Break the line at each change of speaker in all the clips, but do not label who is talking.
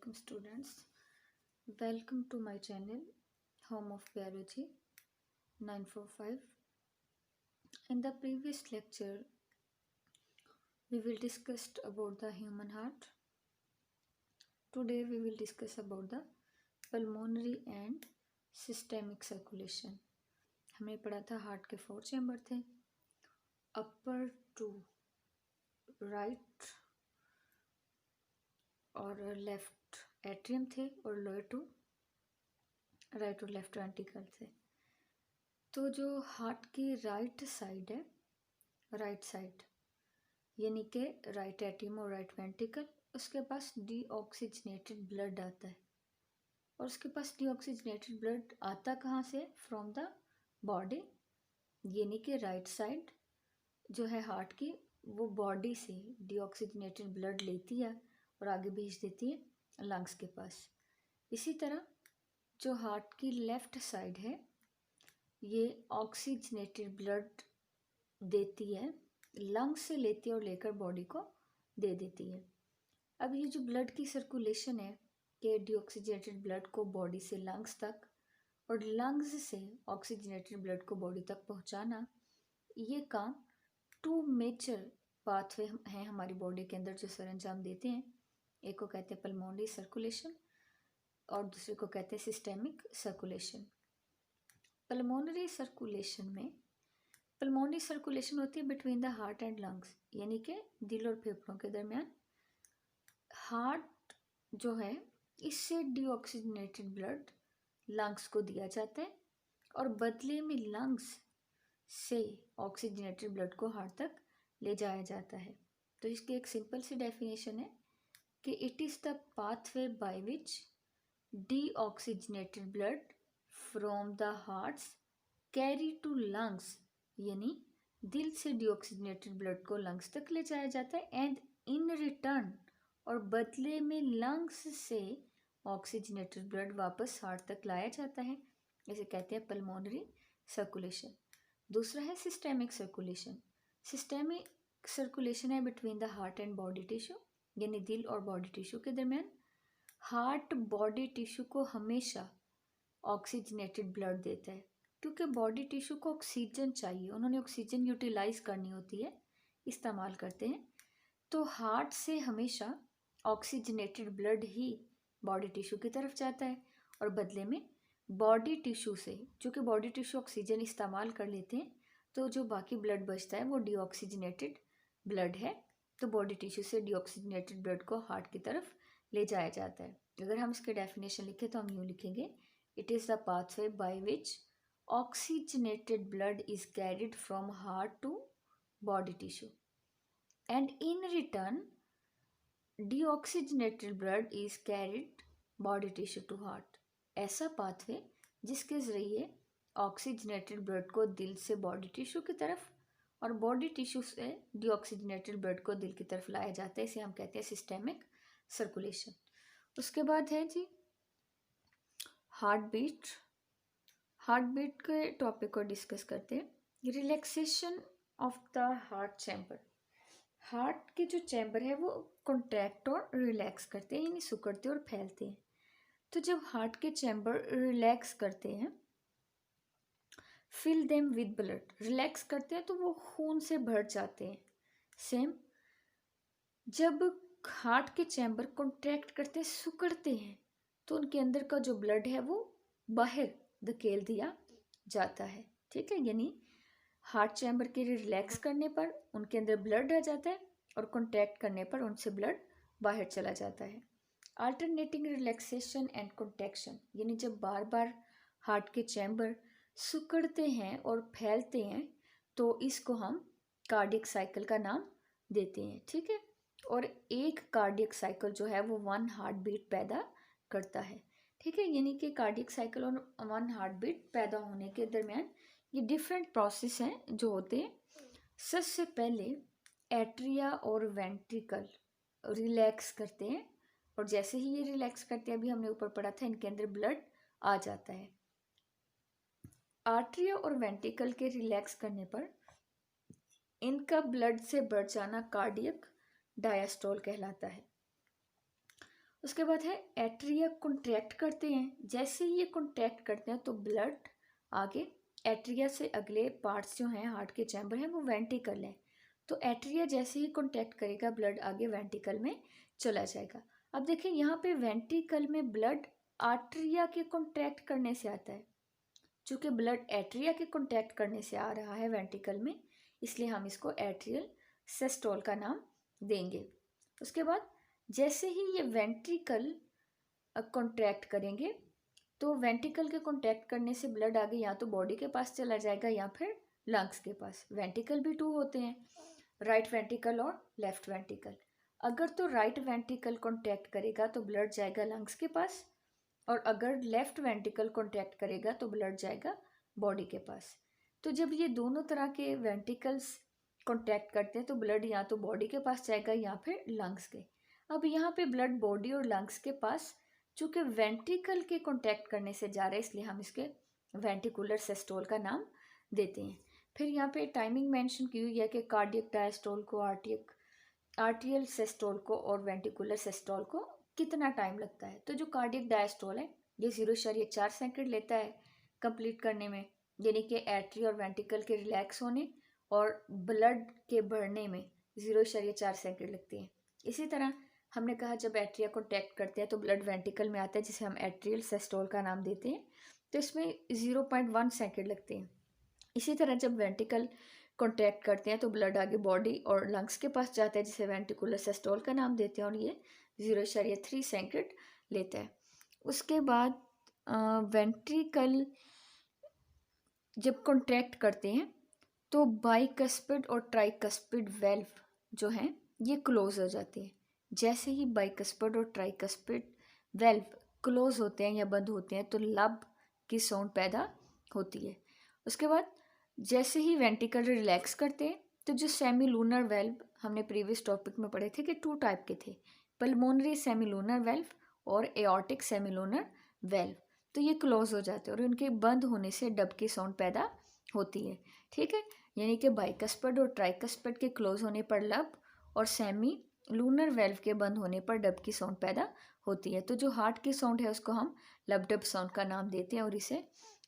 welcome students. Welcome to my channel Home of Biology 945. In the previous lecture, we will discuss about the human heart. Today we will discuss about the pulmonary and systemic circulation. हमने पढ़ा था heart के 4 chamber थे, upper two right और left atrium थे और lower to right और left ventricle थे। तो जो हार्ट की राइट साइड है, राइट साइड यानी कि राइट एट्रियम और राइट वेंट्रिकल, उसके पास डीऑक्सीजनेटेड ब्लड आता है। और उसके पास डीऑक्सीजनेटेड ब्लड आता कहाँ से? फ्रॉम द बॉडी, यानी कि राइट साइड जो है हार्ट की, वो बॉडी से डीऑक्सीजनेटेड ब्लड लेती है और आगे भेज देती है लंग्स के पास। इसी तरह जो हार्ट की लेफ्ट साइड है, ये ऑक्सीजनेटेड ब्लड देती है, लंग्स से लेती है और लेकर बॉडी को दे देती है। अब ये जो ब्लड की सर्कुलेशन है कि डीऑक्सीजनेटेड ब्लड को बॉडी से लंग्स तक और लंग्स से ऑक्सीजनेटेड ब्लड को बॉडी तक पहुंचाना, ये काम 2 मेजर पाथवे हैं हमारी बॉडी के अंदर जो सरंजाम देते हैं। एक को कहते हैं पल्मोनरी सर्कुलेशन और दूसरे को कहते हैं सिस्टेमिक सर्कुलेशन। पल्मोनरी सर्कुलेशन होती है between the heart and lungs, यानी कि दिल और फेफड़ों के दरमियान। हार्ट जो है, इससे डीऑक्सीजनेटेड ब्लड लंग्स को दिया जाता है और बदले में लंग्स से ऑक्सीजनेटेड ब्लड को हार्ट तक ले जाया जाता है। तो इसकी एक सिंपल सी डेफिनेशन है कि it is the pathway by which deoxygenated blood from the hearts carry to lungs, यानी दिल से डीऑक्सीजनेटेड ब्लड को लंग्स तक ले जाया जाता है एंड इन रिटर्न, और बदले में लंग्स से ऑक्सीजनेटेड ब्लड वापस हार्ट तक लाया जाता है। इसे कहते हैं पल्मोनरी सर्कुलेशन। दूसरा है सिस्टेमिक सर्कुलेशन। सिस्टेमिक सर्कुलेशन है between the heart and body tissue, यानी दिल और बॉडी टिश्यू के दरमियान। हार्ट बॉडी टिश्यू को हमेशा ऑक्सीजनेटेड ब्लड देता है क्योंकि बॉडी टिश्यू को ऑक्सीजन चाहिए, उन्होंने ऑक्सीजन यूटिलाइज करनी होती है, इस्तेमाल करते हैं। तो हार्ट से हमेशा ऑक्सीजनेटेड ब्लड ही बॉडी टिश्यू की तरफ जाता है और बदले में बॉडी टिश्यू से, चूँकि बॉडी टिश्यू ऑक्सीजन इस्तेमाल कर लेते हैं, तो जो बाकी ब्लड बचता है वो डीऑक्सीजनेटेड ब्लड है। तो बॉडी टिश्यू से डीऑक्सीजनेटेड ब्लड को हार्ट की तरफ ले जाया जाता है। अगर हम इसके डेफिनेशन लिखें तो हम यूँ लिखेंगे, it is the pathway by which oxygenated blood is carried from heart to body tissue and in return deoxygenated blood is carried body tissue to heart। ऐसा पाथवे जिसके ज़रिए ऑक्सीजनेटेड ब्लड को दिल से बॉडी टिश्यू की तरफ और body tissue से डीऑक्सीजनेटेड ब्लड को दिल की तरफ लाया जाता है, इसे हम कहते हैं सिस्टेमिक सर्कुलेशन। उसके बाद है जी हार्ट बीट के टॉपिक को डिस्कस करते हैं। Relaxation of the heart chamber. Heart के जो चैम्बर है वो कॉन्ट्रैक्ट और रिलैक्स करते हैं, यानी सिकुड़ते और फैलते हैं। तो जब हार्ट के चैम्बर रिलैक्स करते हैं, fill them with blood, relax करते हैं तो वो खून से भर जाते हैं। सेम जब हार्ट के चैम्बर कॉन्ट्रैक्ट करते हैं, सिकुड़ते हैं, तो उनके अंदर का जो ब्लड है वो बाहर धकेल दिया जाता है। ठीक है, यानी हार्ट चैम्बर के रिलैक्स करने पर उनके अंदर ब्लड आ जाता है और कॉन्ट्रैक्ट करने पर उनसे ब्लड बाहर चला जाता है। अल्टरनेटिंग रिलैक्सेशन एंड कॉन्ट्रैक्शन, यानी जब बार बार हार्ट के चैम्बर सिकुड़ते हैं और फैलते हैं तो इसको हम कार्डियक साइकिल का नाम देते हैं। ठीक है, और एक कार्डियक साइकिल जो है वो 1 हार्ट बीट पैदा करता है। ठीक है, यानी कि कार्डियक साइकिल और 1 हार्ट बीट पैदा होने के दरमियान ये डिफरेंट प्रोसेस हैं जो होते हैं। सबसे पहले एट्रिया और वेंट्रिकल रिलैक्स करते हैं और जैसे ही ये रिलैक्स करते हैं, अभी हमने ऊपर पढ़ा था, इनके अंदर ब्लड आ जाता है। आर्ट्रिया और वेंट्रिकल के रिलैक्स करने पर इनका ब्लड से बढ़ जाना कार्डियक डायस्टोल कहलाता है। उसके बाद है एट्रिया कॉन्ट्रैक्ट करते हैं। जैसे ही ये कॉन्ट्रैक्ट करते हैं तो ब्लड आगे एट्रिया से अगले पार्ट्स जो हैं हार्ट के चैम्बर हैं वो वेंट्रिकल है, तो एट्रिया जैसे ही कॉन्टैक्ट करेगा ब्लड आगे वेंट्रिकल में चला जाएगा। अब देखिए यहाँ पे वेंट्रिकल में ब्लड आर्टरिया के कॉन्ट्रैक्ट करने से आता है। चूँकि ब्लड एट्रिया के कॉन्टैक्ट करने से आ रहा है वेंट्रिकल में, इसलिए हम इसको एट्रियल सिस्टोल का नाम देंगे। उसके बाद जैसे ही ये वेंट्रिकल कॉन्ट्रैक्ट करेंगे तो वेंट्रिकल के कॉन्टैक्ट करने से ब्लड आगे या तो बॉडी के पास चला जाएगा या फिर लंग्स के पास। वेंट्रिकल भी टू होते हैं, राइट वेंट्रिकल और लेफ्ट वेंट्रिकल। अगर तो राइट वेंट्रिकल कॉन्टैक्ट करेगा तो ब्लड जाएगा लंग्स के पास, और अगर लेफ्ट वेंट्रिकल कॉन्टैक्ट करेगा तो ब्लड जाएगा बॉडी के पास। तो जब ये दोनों तरह के वेंट्रिकल्स कॉन्टैक्ट करते हैं तो ब्लड या तो बॉडी के पास जाएगा या फिर लंग्स के। अब यहाँ पे ब्लड बॉडी और लंग्स के पास चूँकि वेंट्रिकल के कॉन्टैक्ट करने से जा रहा है, इसलिए हम इसके वेंट्रिकुलर सिस्टोल का नाम देते हैं। फिर यहाँ पे टाइमिंग मेंशन की हुई है कि कार्डियक डायस्टोल को, आर्टियल सिस्टोल को और वेंट्रिकुलर सिस्टोल को कितना टाइम लगता है। तो जो कार्डियक डायस्टोल है ये 0.4 सेकंड लेता है कंप्लीट करने में, यानी कि एट्री और वेंट्रिकल के रिलैक्स होने और ब्लड के बढ़ने में 0.4 सेकंड लगते हैं। इसी तरह हमने कहा जब एट्रिया कॉन्टैक्ट करते हैं तो ब्लड वेंट्रिकल में आता है जिसे हम एट्रियल सिस्टोल का नाम देते हैं, तो इसमें 0.1 सेकंड लगते हैं। इसी तरह जब वेंट्रिकल कॉन्ट्रैक्ट करते हैं तो ब्लड आगे बॉडी और लंग्स के पास जाता है जिसे वेंट्रिकुलर सिस्टोल का नाम देते हैं और ये 0.3 सेकंड लेता है। उसके बाद वेंट्रिकल जब कॉन्ट्रैक्ट करते हैं तो बाइकस्पिड और ट्राइकस्पिड वेल्व जो हैं ये क्लोज हो जाते हैं। जैसे ही बाइकस्पिड और ट्राइकस्पिड वेल्व क्लोज होते हैं या बंद होते हैं तो लब की साउंड पैदा होती है। उसके बाद जैसे ही वेंट्रिकल रिलैक्स करते हैं तो जो सेमी लूनर वेल्व हमने प्रीवियस टॉपिक में पढ़े थे कि 2 टाइप के थे, पल्मोनरी सेमी लूनर वेल्व और एओर्टिक सेमी लूनर वेल्व, तो ये क्लोज हो जाते हैं और उनके बंद होने से डब की साउंड पैदा होती है। ठीक है, यानी कि बाइकस्पिड और ट्राइकस्पिड के क्लोज होने पर लब और सेमी लूनर वेल्व के बंद होने पर डब की साउंड पैदा होती है। तो जो हार्ट की साउंड है उसको हम लब डब साउंड का नाम देते हैं और इसे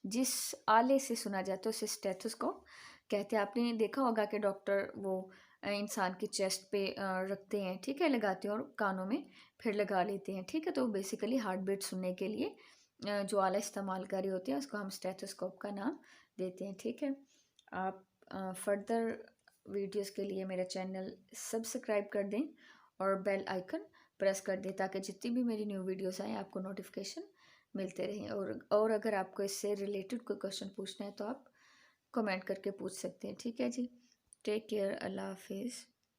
जिस आले से सुना जाता है उसे स्टेथोस्कोप कहते हैं। आपने देखा होगा कि डॉक्टर वो इंसान की चेस्ट पे रखते हैं, ठीक है, लगाते हैं और कानों में फिर लगा लेते हैं। ठीक है, तो बेसिकली हार्ट बीट सुनने के लिए जो आला इस्तेमाल कर रहे होते हैं उसको हम स्टेथोस्कोप का नाम देते हैं। ठीक है, आप फर्दर वीडियोस के लिए मेरा चैनल सब्सक्राइब कर दें और बेल आइकन प्रेस कर दें ताकि जितनी भी मेरी न्यू वीडियोस आएँ आपको नोटिफिकेशन मिलते रहें। और अगर आपको इससे रिलेटेड कोई क्वेश्चन पूछना है तो आप कमेंट करके पूछ सकते हैं। ठीक है जी, टेक केयर, अल्लाह हाफिज़।